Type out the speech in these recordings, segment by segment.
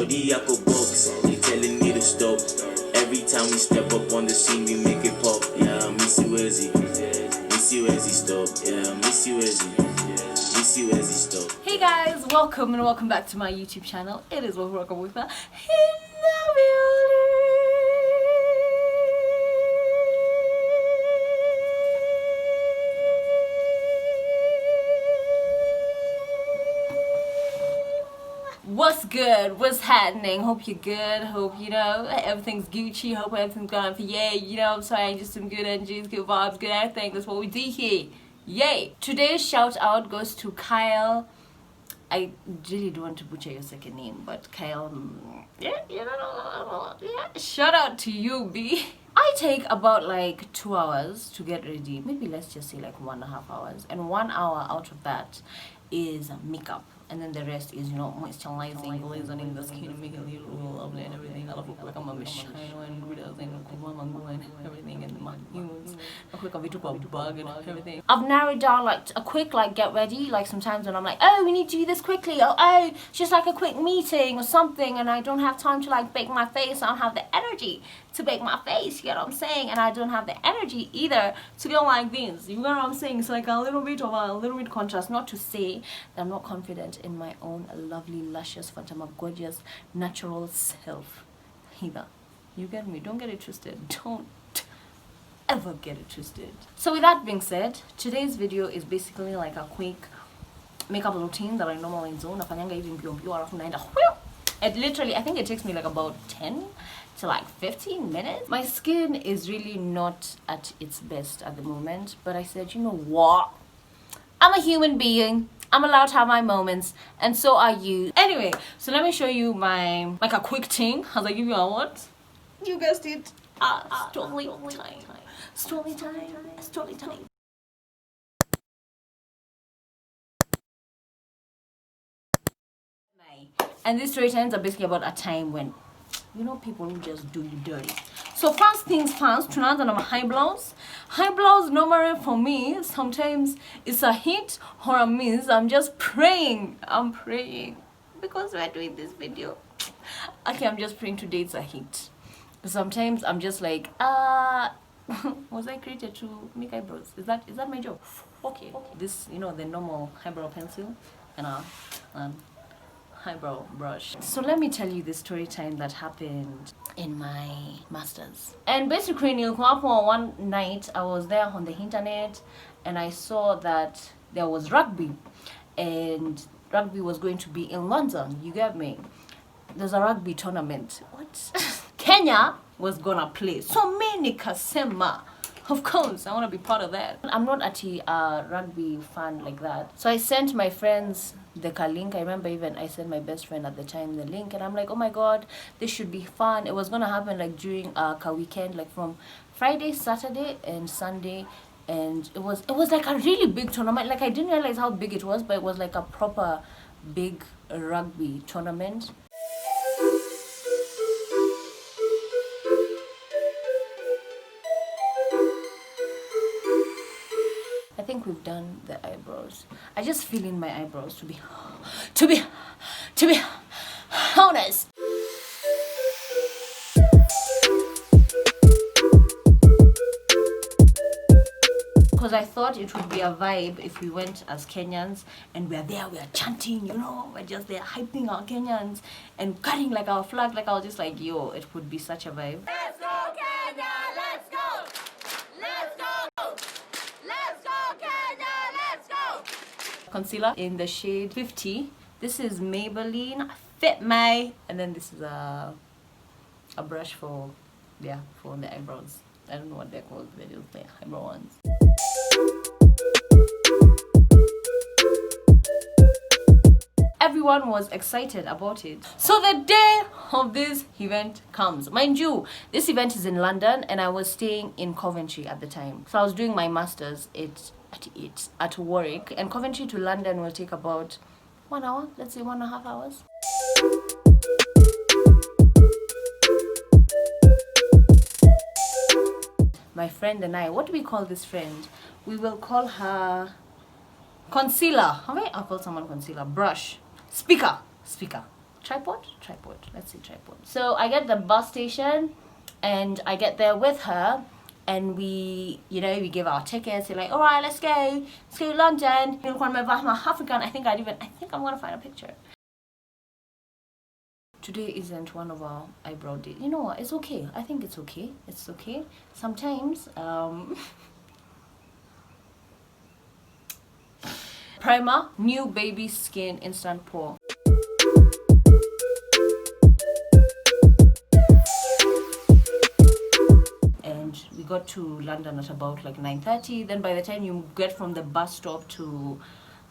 Shorty, I go box. They telling me to stop. Every time we step up on the scene, we make it pop. Yeah, Missy Wezzy. Missy Wezzy stop. Yeah, Missy Wezzy. Missy Wezzy stop. Hey guys, welcome back to my YouTube channel. It is welcome with her. What's good? What's happening? Hope you're good. Hope you know everything's Gucci. Hope everything's going for yay. You know what I'm saying? Just some good energies, good vibes, good everything. That's what we do here. Yay! Today's shout out goes to Kyle. I really don't want to butcher your second name, but Kyle. Yeah. Shout out to you, B. I take about like 2 hours to get ready. Maybe let's just say like 1.5 hours, and 1 hour out of that is makeup. And then the rest is, you know, moisturizing, glazing the skin, and making it look lovely and everything. I love it like I'm a machine and everything, and my humans. I quick bug and everything. I've narrowed down like a quick like get ready. Like sometimes when I'm like, oh, we need to do this quickly. Oh, just like a quick meeting or something, and I don't have time to like bake my face. I don't have the energy to bake my face. You know what I'm saying? And I don't have the energy either to go like this. You know what I'm saying? It's like a little bit contrast. Not to say that I'm not confident in my own lovely, luscious, phantom gorgeous, natural self. Either. You get me? Don't get it twisted. Don't ever get it twisted. So with that being said, today's video is basically like a quick makeup routine that I normally do. It literally, I think it takes me like about 10 to like 15 minutes. My skin is really not at its best at the moment, but I said, you know what? I'm a human being. I'm allowed to have my moments, and so are you. Anyway, so let me show you my, like a quick thing as I give you a what? You guessed it. Story time. Story time. Story time. And these story times are basically about a time when, you know, people who just do you dirty. So first things first, tunaanza na eyebrows. Eyebrows normally for me, sometimes it's a hit or a miss. I'm just praying. I'm praying. Because we're doing this video. Okay, I'm just praying today it's a hit. Sometimes I'm just like, was I created to make eyebrows? Is that my job? Okay. This, you know, the normal eyebrow pencil and eyebrow brush. So let me tell you the story time that happened in my masters. And basically one night I was there on the internet and I saw that there was rugby, and rugby was going to be in London. You get me? There's a rugby tournament. What? Kenya was gonna play. So many kasema. Of course, I want to be part of that. I'm not actually a rugby fan like that. So I sent my friends the link. I remember even I sent my best friend at the time the link, and I'm like, oh my god, this should be fun. It was gonna happen like during a weekend, like from Friday, Saturday, and Sunday, and it was like a really big tournament. Like I didn't realize how big it was, but it was like a proper big rugby tournament. I think we've done the eyebrows. I just feel in my eyebrows to be honest. Because I thought it would be a vibe if we went as Kenyans and we're there, we're chanting, you know, we're just there hyping our Kenyans and cutting like our flag. Like I was just like, yo, it would be such a vibe. Let's go Kenya, let's go! Let's go! Let's go Kenya, let's go! Concealer in the shade 50. This is Maybelline Fit My, and then this is a brush for the eyebrows. I don't know what they're called, they're just the eyebrow ones. Everyone was excited about it. So the day of this event comes. Mind you, this event is in London and I was staying in Coventry at the time. So I was doing my masters at Warwick, and Coventry to London will take about 1 hour, let's say 1.5 hours. My friend and I, what do we call this friend? We will call her Concealer. How many? I'll call someone Concealer. Brush. Speaker. tripod. Let's say tripod. So I get the bus station, and I get there with her, and we give our tickets. We're like, all right, let's go to London. African. I think I'm gonna find a picture. Today isn't one of our eyebrow days. You know what? It's okay. I think it's okay. It's okay. Sometimes primer, new baby skin instant pore. And we got to London at about like 9:30. Then by the time you get from the bus stop to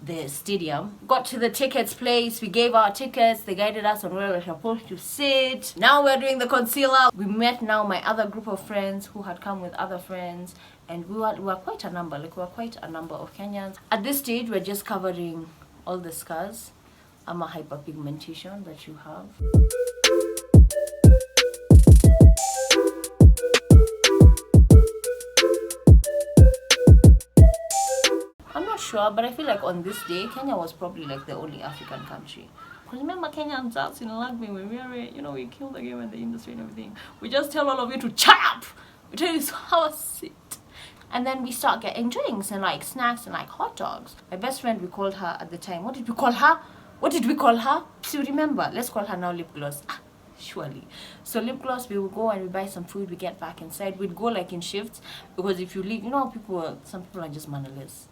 the stadium, got to the tickets place, we gave our tickets, they guided us on where we're supposed to sit. Now we're doing the concealer. We met now my other group of friends who had come with other friends, and we were quite a number, of Kenyans. At this stage, we're just covering all the scars, hyperpigmentation that you have. Sure, but I feel like on this day Kenya was probably like the only African country, because remember Kenyans dance in rugby when we kill the game and the industry and everything. We just tell all of you to shut up. We tell you to have a seat, and then we start getting drinks and like snacks and like hot dogs. My best friend, we called her at the time, what did we call her? So remember, let's call her now lip gloss. Surely. So lip gloss, we will go and we buy some food, we get back inside. We'd go like in shifts, because if you leave, some people are just mannerless.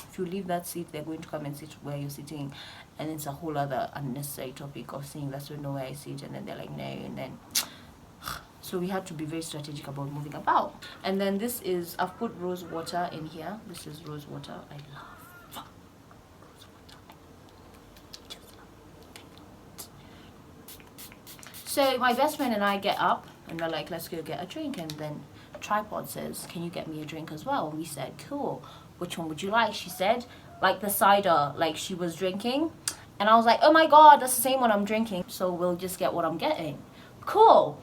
If you leave that seat, they're going to come and sit where you're sitting, and it's a whole other unnecessary topic of saying that's not where I sit, and then they're like no, and then so we had to be very strategic about moving about. And then this is, I've put rose water in here. This is rose water. I love rose water. Just love it. So my best friend and I get up and we're like, let's go get a drink, and then Tripod says, can you get me a drink as well? And we said, cool. Which one would you like? She said, like the cider, like she was drinking. And I was like, oh my god, that's the same one I'm drinking, so we'll just get what I'm getting. Cool.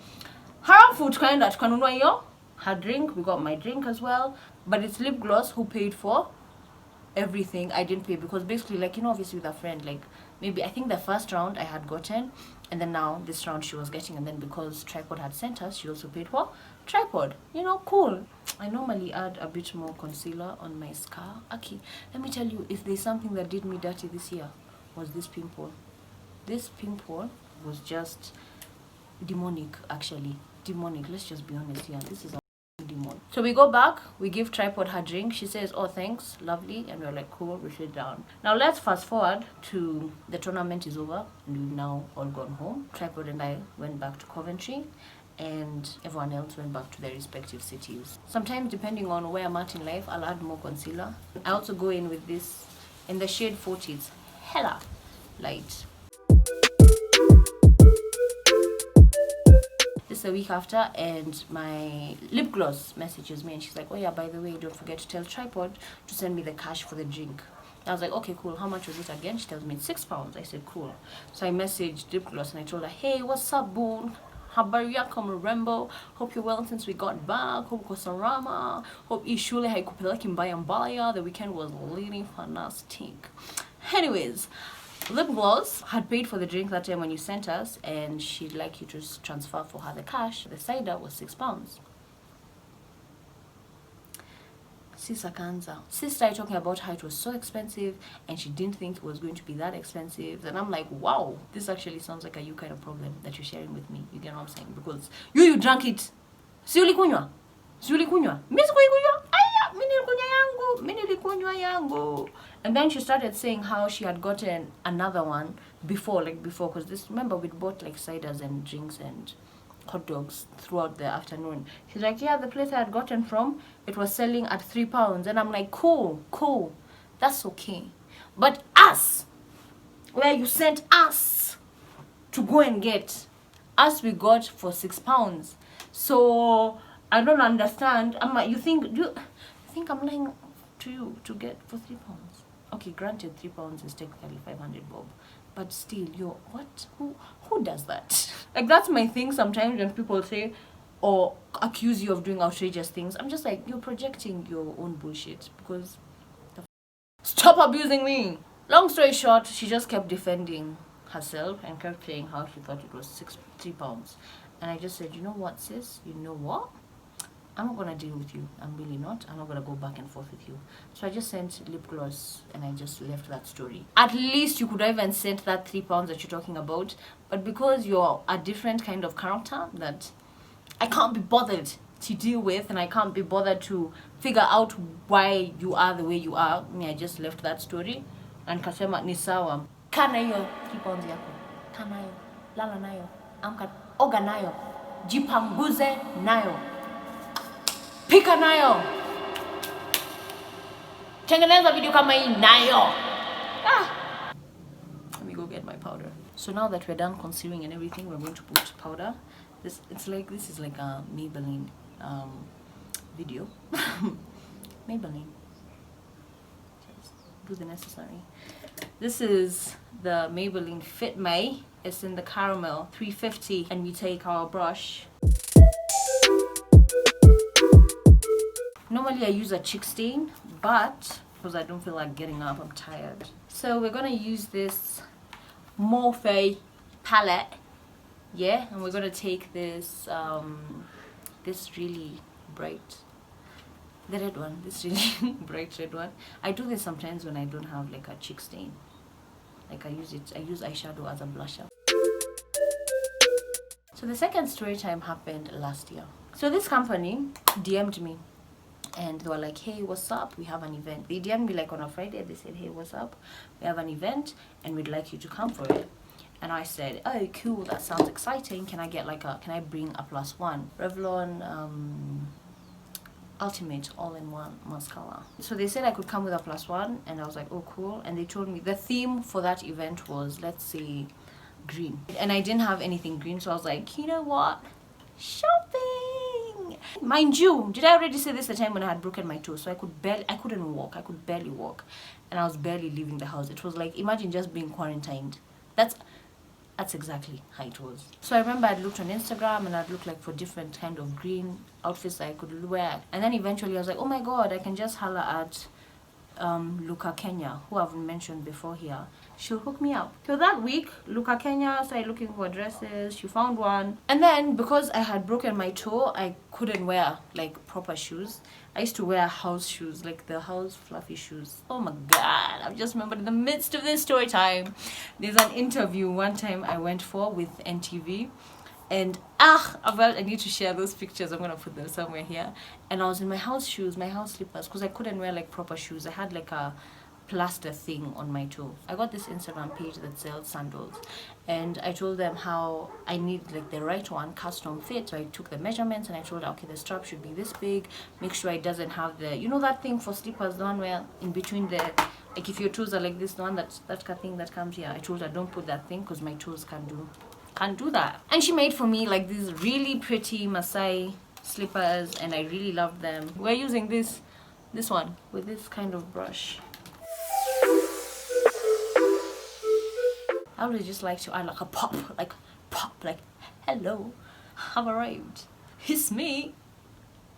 Her food kind of her drink, we got my drink as well, but it's lip gloss who paid for everything. I didn't pay, because basically, like, obviously with a friend, like maybe I think the first round I had gotten, and then now this round she was getting, and then because Tripod had sent us, she also paid for Tripod. Cool. I normally add a bit more concealer on my scar. Okay, let me tell you, if there's something that did me dirty this year, was this pimple. This pimple was just demonic, actually. Demonic, let's just be honest here. This is a demon. So we go back, we give Tripod her drink. She says, oh thanks, lovely, and we're like, cool, we sit down. Now let's fast forward to the tournament is over, and we've now all gone home. Tripod and I went back to Coventry, and everyone else went back to their respective cities. Sometimes, depending on where I'm at in life, I'll add more concealer. I also go in with this in the shade 40. It's hella light. This is a week after, and my lip gloss messages me, and she's like, oh yeah, by the way, don't forget to tell Tripod to send me the cash for the drink. I was like, okay, cool. How much was it again? She tells me it's £6. I said, cool. So I messaged lip gloss and I told her, hey, what's up, boo? Habari yako mrembo? Hope you're well since we got back. Hope uko salama. Hope ishule haikupeleki mbaya mbaya. The weekend was really fantastic. Anyways, lip gloss had paid for the drink that time when you sent us, and she'd like you to transfer for her the cash. The cider was £6. Sister Kanza. Sis started talking about how it was so expensive and she didn't think it was going to be that expensive. And I'm like, wow, this actually sounds like a you kind of problem that you're sharing with me. You get what I'm saying? Because you drank it. Si ulikunywa? Mimi sikuikunywa. Aya, mimi nilikunywa yangu. And then she started saying how she had gotten another one before, because this, remember, we'd bought like ciders and drinks and hot dogs throughout the afternoon. She's like, yeah, the place I had gotten from, it was selling at £3. And I'm like, cool, that's okay. But us, where you sent us to go and get, us we got for £6. So I don't understand. I'm like, you think I'm lying to you to get for £3? Okay, granted, £3 is technically 500 bob, but still, what? Who does that? Like, that's my thing sometimes when people say or accuse you of doing outrageous things. I'm just like, you're projecting your own bullshit, because stop abusing me. Long story short, she just kept defending herself and kept saying how she thought it was 3 pounds. And I just said, you know what, sis, you know what, I'm not gonna deal with you. I'm really not. I'm not gonna go back and forth with you. So I just sent lip gloss and I just left that story. At least you could have even sent that 3 pounds that you're talking about, but because you're a different kind of character that I can't be bothered to deal with, and I can't be bothered to figure out why you are the way you are, I just left that story and kasema ni sawa. Kana hiyo 3 pounds yako. Kana nayo, lala nayo, amka, oga nayo, jipanguze nayo, pika nayo, tengeneza video kama hii nayo. Let me go get my powder. So now that we're done concealing and everything, we're going to put powder. This is like a Maybelline video. Maybelline. Just do the necessary. This is the Maybelline Fit May. It's in the caramel 350, and we take our brush. Normally I use a chick stain, but because I don't feel like getting up, I'm tired. So we're gonna use this Morphe palette, yeah, and we're gonna take this this really bright, the red one, this really bright red one. I do this sometimes when I don't have like a cheek stain, like I use eyeshadow as a blusher. So the second story time happened last year. So this company DM'd me and they were like, hey, what's up, we have an event. They DM'd me like on a Friday. They said, hey, what's up, we have an event and we'd like you to come for it. And I said, oh, cool, that sounds exciting. Can I get like can I bring a +1 Revlon Ultimate all-in-one mascara? So they said I could come with a +1, and I was like, oh, cool. And they told me the theme for that event was, let's say, green. And I didn't have anything green, so I was like, you know what, shopping. Mind you, did I already say this the time when I had broken my toe? So I couldn't walk. I could barely walk, and I was barely leaving the house. It was like, imagine just being quarantined. That's exactly how it was. So I remember I'd looked on Instagram and I'd looked like for different kind of green outfits that I could wear. And then eventually I was like, oh my god, I can just holler at Luca Kenya, who I've mentioned before here. She'll hook me up. So that week, Luca Kenya started looking for dresses. She found one. And then because I had broken my toe, I couldn't wear like proper shoes. I used to wear house shoes, like the house fluffy shoes. Oh my god, I've just remembered in the midst of this story time, there's an interview one time I went for with NTV. And I need to share those pictures. I'm gonna put them somewhere here. And I was in my house shoes, my house slippers, because I couldn't wear like proper shoes. I had like a plaster thing on my toe. I got this Instagram page that sells sandals, and I told them how I need like the right one, custom fit. So I took the measurements and I told her, okay, the strap should be this big, make sure it doesn't have the, you know, that thing for slippers, the one where in between the, like if your toes are like this, the one that thing that comes here. I told her, don't put that thing because my toes can't do that. And she made for me like these really pretty Masai slippers, and I really loved them. We're using this one with this kind of brush. I would just like to add like a pop, like hello, I've arrived, it's me,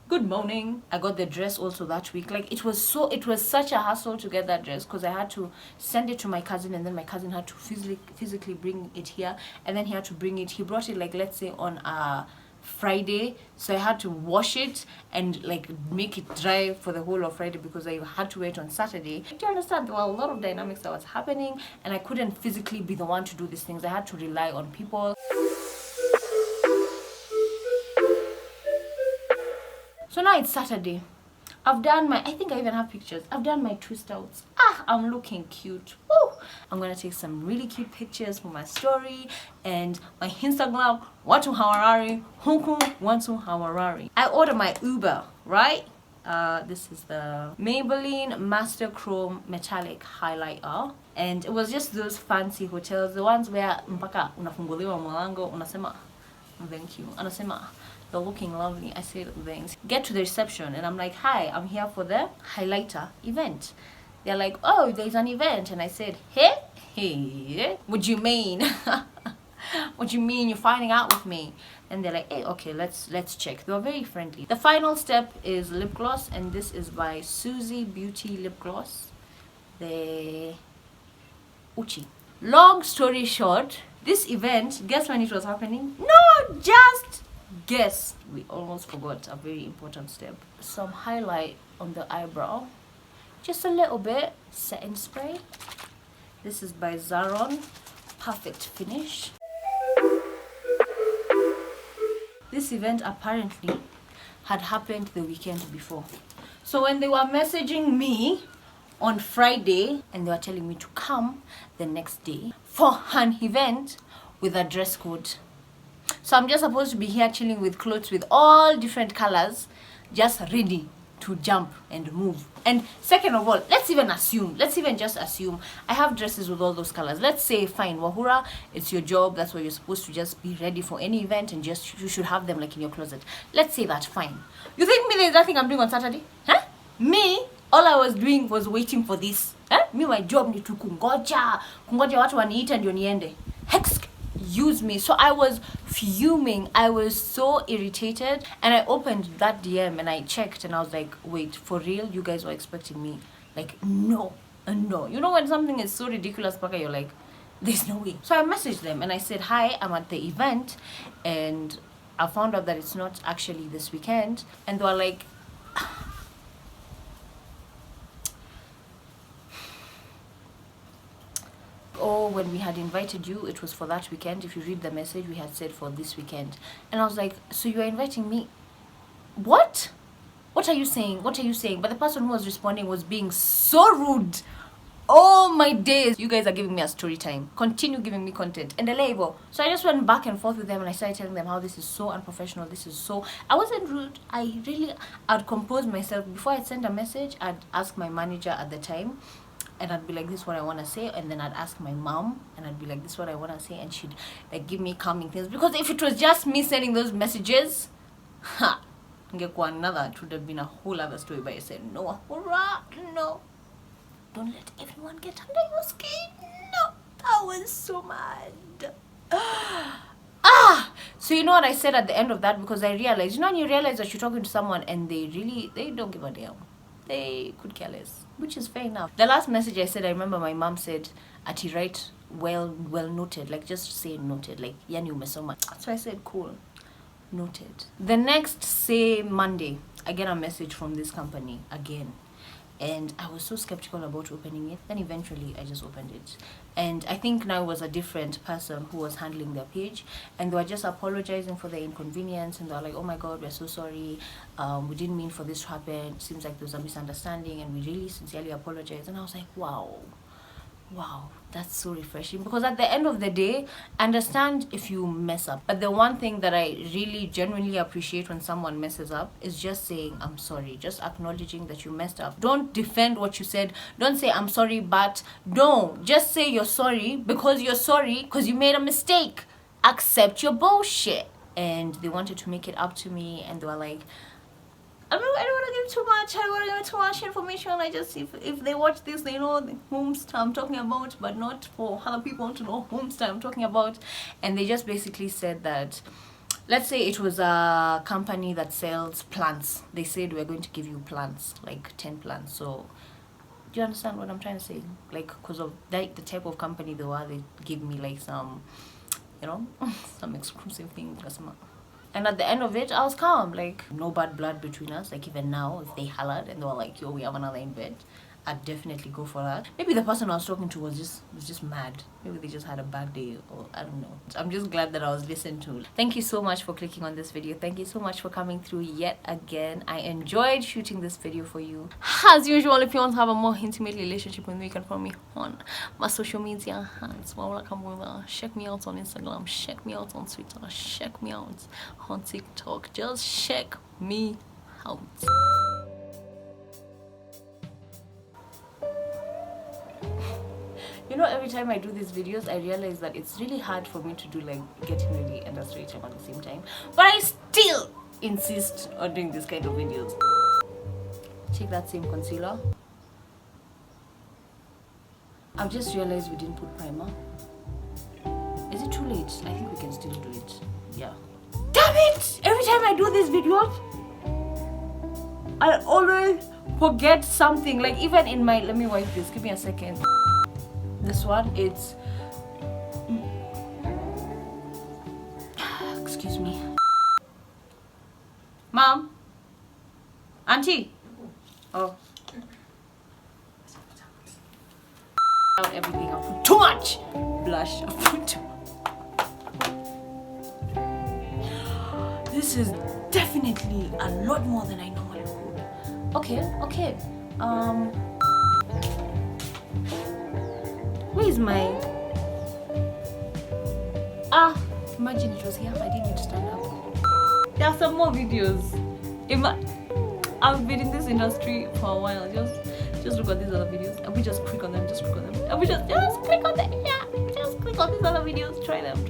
good morning. I got the dress also that week. Like it was such a hassle to get that dress because I had to send it to my cousin, and then my cousin had to physically bring it here, and then he had to bring it, he brought it like, let's say on a Friday, so I had to wash it and like make it dry for the whole of Friday because I had to wait on Saturday. Do you understand? There were a lot of dynamics that was happening, and I couldn't physically be the one to do these things. I had to rely on people. So now it's Saturday. I've done my, I think I even have pictures. I've done my twist outs. I'm looking cute. Woo! I'm gonna take some really cute pictures for my story and my Instagram. Watu hawarari, huku watu hawarari. I ordered my Uber, right? This is the Maybelline Master Chrome Metallic Highlighter, and it was just those fancy hotels, the ones where mpaka unafunguliwa mlango unasema thank you, anasema they're looking lovely. I said thanks. Get to the reception and I'm like, hi, I'm here for the highlighter event. They're like, oh, there's an event. And I said, hey, what do you mean? What do you mean you're finding out with me? And they're like, hey, okay, let's check. They were very friendly. The final step is lip gloss, and this is by Susie Beauty lip gloss, the Uchi. Long story short, this event, guess when it was happening? No, just guess. We almost forgot a very important step. Some highlight on the eyebrow, just a little bit. Setting spray. This is by Zaron. Perfect finish. This event apparently had happened the weekend before. So when they were messaging me on Friday and they were telling me to come the next day for an event with a dress code. So I'm just supposed to be here chilling with clothes with all different colors, just ready to jump and move. And second of all, let's even just assume I have dresses with all those colors. Let's say, fine, Wahura, it's your job, that's why you're supposed to just be ready for any event and just you should have them like in your closet. Let's say that, fine. You think me there's nothing I'm doing on Saturday? Huh? Me, all I was doing was waiting for this. Huh? Me, my job ni tu kungoja watu waniita ndio niende. Excuse me. So I was fuming. I was so irritated, and I opened that DM and I checked and I was like, wait, for real? You guys were expecting me? Like, no. You know when something is so ridiculous, Paka, you're like, there's no way. So I messaged them and I said, hi, I'm at the event and I found out that it's not actually this weekend. And they were like, oh, when we had invited you, it was for that weekend. If you read the message, we had said for this weekend. And I was like, so you are inviting me? What are you saying? But the person who was responding was being so rude. Oh my days. You guys are giving me a story time. Continue giving me content and the label. So I just went back and forth with them and I started telling them how this is so unprofessional. I wasn't rude. I'd compose myself. Before I'd send a message, I'd ask my manager at the time and I'd be like, this is what I want to say. And then I'd ask my mom and I'd be like, this is what I want to say. And she'd like give me calming things. Because if it was just me sending those messages, it would have been a whole other story. But I said, no, hurrah, no. Don't let everyone get under your skin. No, I was so mad. So you know what I said at the end of that? Because I realized, when you realize that you're talking to someone and they don't give a damn. They could care less, which is fair enough. The last message I said, I remember my mom said, Ati, write well noted. Like, just say noted. Like, yani umesoma. So I said, cool. Noted. The next, say, Monday, I get a message from this company again. And I was so skeptical about opening it. Then eventually I just opened it. And I think now it was a different person who was handling their page. And they were just apologizing for the inconvenience. And they were like, oh my God, we're so sorry. We didn't mean for this to happen. It seems like there was a misunderstanding. And we really sincerely apologize. And I was like, wow, that's so refreshing. Because at the end of the day, I understand if you mess up. But the one thing that I really genuinely appreciate when someone messes up is just saying, I'm sorry. Just acknowledging that you messed up. Don't defend what you said. Don't say, I'm sorry, but no. Just say you're sorry because you made a mistake. Accept your bullshit. And they wanted to make it up to me. And they were like, I don't want to give too much. I don't want to give too much information. I just, if they watch this, they know whom I'm talking about, but not for other people to know whom I'm talking about. And they just basically said that, let's say it was a company that sells plants. They said, we're going to give you plants, like 10 plants. So, do you understand what I'm trying to say? Like, because of the type of company they were, they give me like some, some exclusive thing. And at the end of it, I was calm. Like, no bad blood between us. Like, even now, if they hollered and they were like, yo, we have another invite, I'd definitely go for that. Maybe the person I was talking to was just mad. Maybe they just had a bad day, or I don't know. I'm just glad that I was listened to. Thank you so much for clicking on this video. Thank you so much for coming through yet again. I enjoyed shooting this video for you. As usual, if you want to have a more intimate relationship with me, you can follow me on my social media hands. Check me out on Instagram. Check me out on Twitter. Check me out on TikTok. Just check me out. Every time I do these videos, I realize that it's really hard for me to do like getting ready and a story time at the same time. But I still insist on doing this kind of videos. Check that same concealer. I've just realized we didn't put primer. Is it too late? I think we can still do it. Yeah. Damn it! Every time I do these videos, I always forget something. Like even in my, let me wipe this. Give me a second. This one, it's Excuse me. Mom? Auntie? Oh. Out everything. I put too much blush. I put too much. This is definitely a lot more than I normally would. Okay. Where is my... Imagine it was here. I didn't need to stand up. There are some more videos. I've been in this industry for a while. Just look at these other videos. And we just click on them. And we just click on them. Yeah, just click on these other videos. Try them.